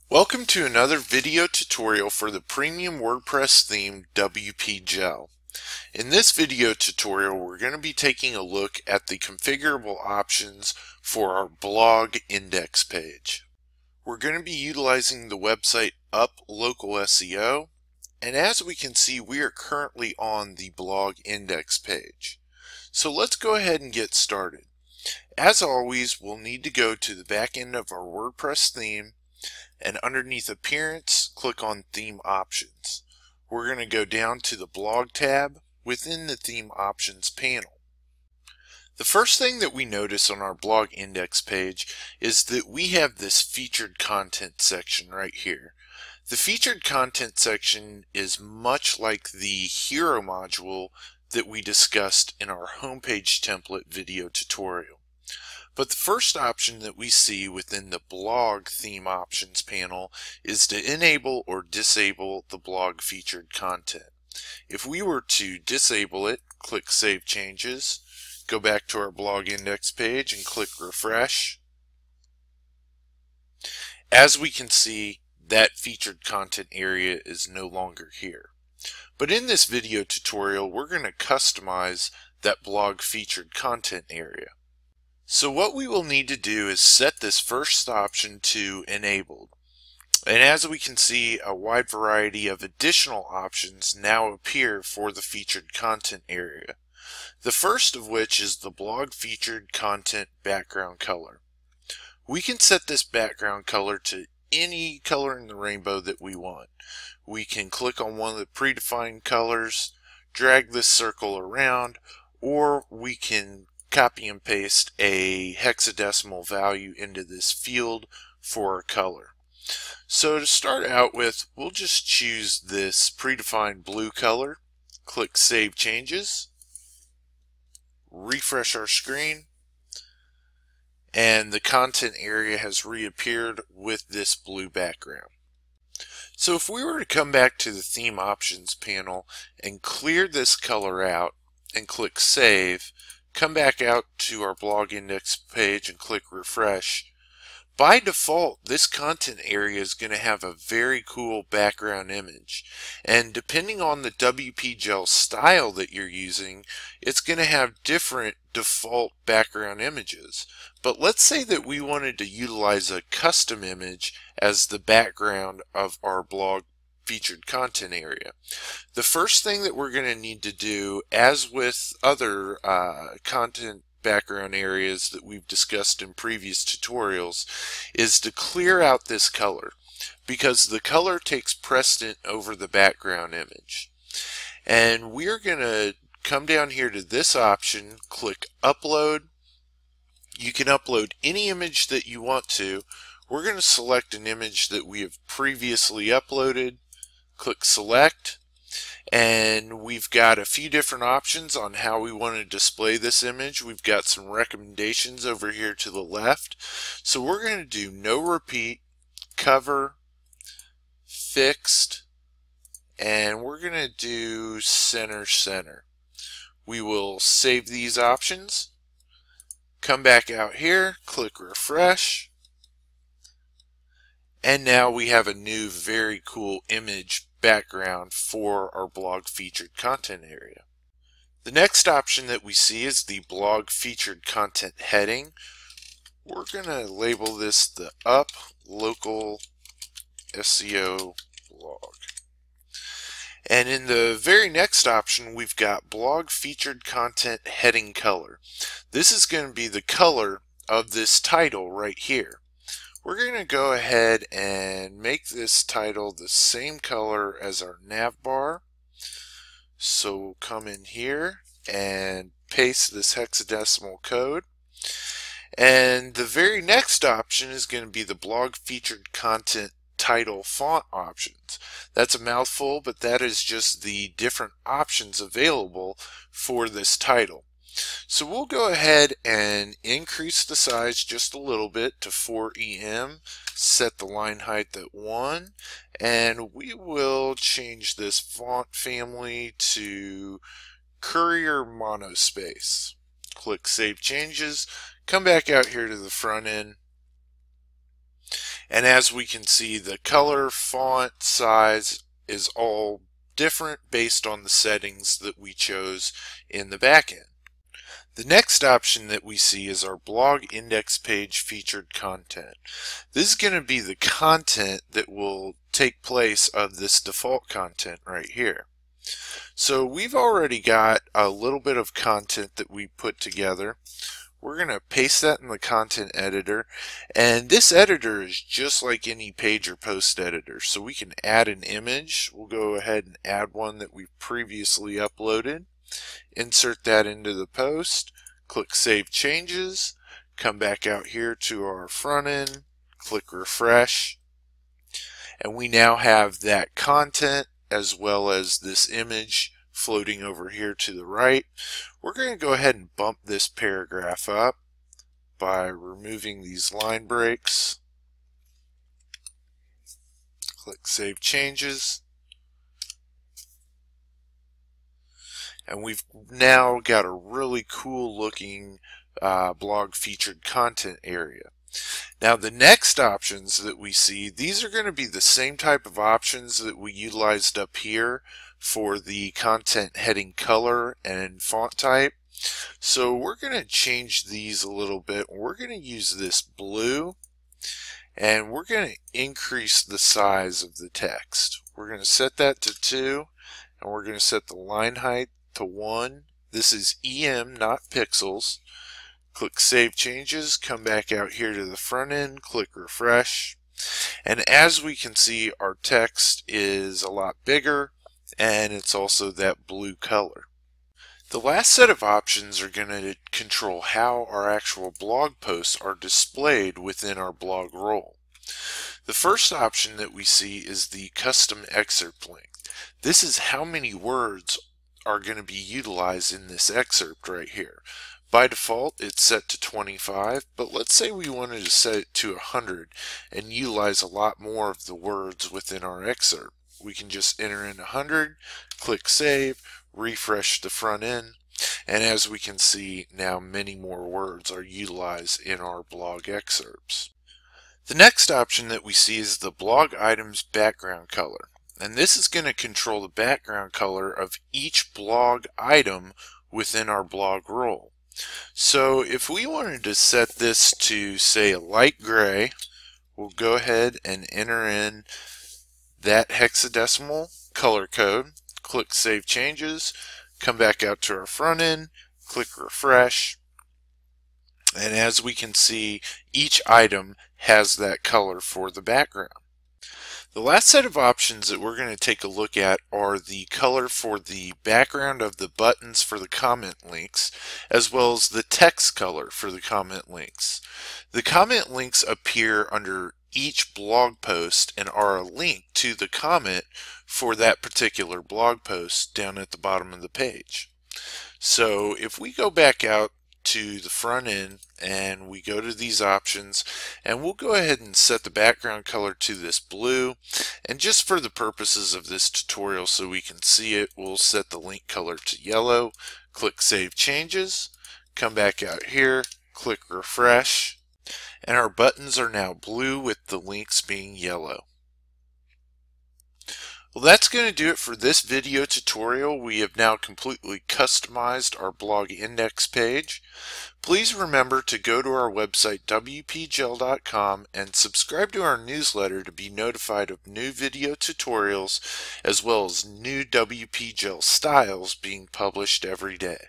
Welcome to another video tutorial for the premium WordPress theme WP Gel. In this video tutorial, we're going to be taking a look at the configurable options for our blog index page. We're going to be utilizing the website Up Local SEO, and as we can see, we are currently on the blog index page. So let's go ahead and get started. As always, we'll need to go to the back end of our WordPress theme, and underneath Appearance, click on Theme Options. We're going to go down to the Blog tab within the Theme Options panel. The first thing that we notice on our blog index page is that we have this featured content section right here. The featured content section is much like the hero module that we discussed in our homepage template video tutorial. But the first option that we see within the blog theme options panel is to enable or disable the blog featured content. If we were to disable it, click Save Changes, go back to our blog index page and click Refresh. As we can see, that featured content area is no longer here. But in this video tutorial, we're going to customize that blog featured content area. So what we will need to do is set this first option to enabled. And as we can see, a wide variety of additional options now appear for the featured content area. The first of which is the blog featured content background color. We can set this background color to any color in the rainbow that we want. We can click on one of the predefined colors, drag this circle around, or we can copy and paste a hexadecimal value into this field for a color. So to start out with, we'll just choose this predefined blue color, click Save Changes, refresh our screen, and the content area has reappeared with this blue background. So if we were to come back to the theme options panel and clear this color out and click Save, come back out to our blog index page and click Refresh, by default this content area is going to have a very cool background image, and depending on the WP Gel style that you're using, it's going to have different default background images. But let's say that we wanted to utilize a custom image as the background of our blog featured content area. The first thing that we're going to need to do, as with other content background areas that we've discussed in previous tutorials, is to clear out this color, because the color takes precedent over the background image. And we're going to come down here to this option, click Upload. You can upload any image that you want to. We're going to select an image that we have previously uploaded, click Select, and we've got a few different options on how we want to display this image. We've got some recommendations over here to the left. So we're going to do No Repeat, Cover, Fixed, and we're going to do Center. We will save these options, come back out here, click Refresh, and now we have a new very cool image background for our blog featured content area. The next option that we see is the blog featured content heading. We're going to label this the Up Local SEO blog. And in the very next option, we've got blog featured content heading color. This is going to be the color of this title right here. We're going to go ahead and make this title the same color as our nav bar. So we'll come in here and paste this hexadecimal code. And the very next option is going to be the blog featured content title font options. That's a mouthful, but that is just the different options available for this title. So we'll go ahead and increase the size just a little bit to 4 EM, set the line height at 1, and we will change this font family to Courier Monospace. Click Save Changes, come back out here to the front end, And as we can see, the color, font, size is all different based on the settings that we chose in the backend. The next option that we see is our blog index page featured content. This is going to be the content that will take place of this default content right here. So we've already got a little bit of content that we put together. We're going to paste that in the content editor, and this editor is just like any page or post editor. So we can add an image. We'll go ahead and add one that we've previously uploaded, insert that into the post, click Save Changes, come back out here to our front end, click Refresh, and we now have that content as well as this image floating over here to the right. We're going to go ahead and bump this paragraph up by removing these line breaks. Click Save Changes. And we've now got a really cool looking blog featured content area. Now the next options that we see, these are going to be the same type of options that we utilized up here for the content heading color and font type. So we're going to change these a little bit. We're going to use this blue, and we're going to increase the size of the text. We're going to set that to 2, and we're going to set the line height to 1. This is EM, not pixels. Click Save Changes, come back out here to the front end, click Refresh, and as we can see, our text is a lot bigger, and it's also that blue color. The last set of options are going to control how our actual blog posts are displayed within our blog role. The first option that we see is the custom excerpt length. This is how many words are going to be utilized in this excerpt right here. By default, it's set to 25, but let's say we wanted to set it to 100 and utilize a lot more of the words within our excerpt. We can just enter in 100, click Save, refresh the front end, and as we can see, now many more words are utilized in our blog excerpts. The next option that we see is the blog items background color, and this is going to control the background color of each blog item within our blog role. So if we wanted to set this to, say, a light gray, we'll go ahead and enter in that hexadecimal color code, click Save Changes, come back out to our front end, click Refresh, and as we can see, each item has that color for the background. The last set of options that we're going to take a look at are the color for the background of the buttons for the comment links, as well as the text color for the comment links. The comment links appear under each blog post and are a link to the comment for that particular blog post down at the bottom of the page. So if we go back out to the front end and we go to these options, and we'll go ahead and set the background color to this blue, and just for the purposes of this tutorial so we can see it, we'll set the link color to yellow, click Save Changes, come back out here, click Refresh, and our buttons are now blue with the links being yellow. Well, that's going to do it for this video tutorial. We have now completely customized our blog index page. Please remember to go to our website wpgel.com and subscribe to our newsletter to be notified of new video tutorials as well as new WPGel styles being published every day.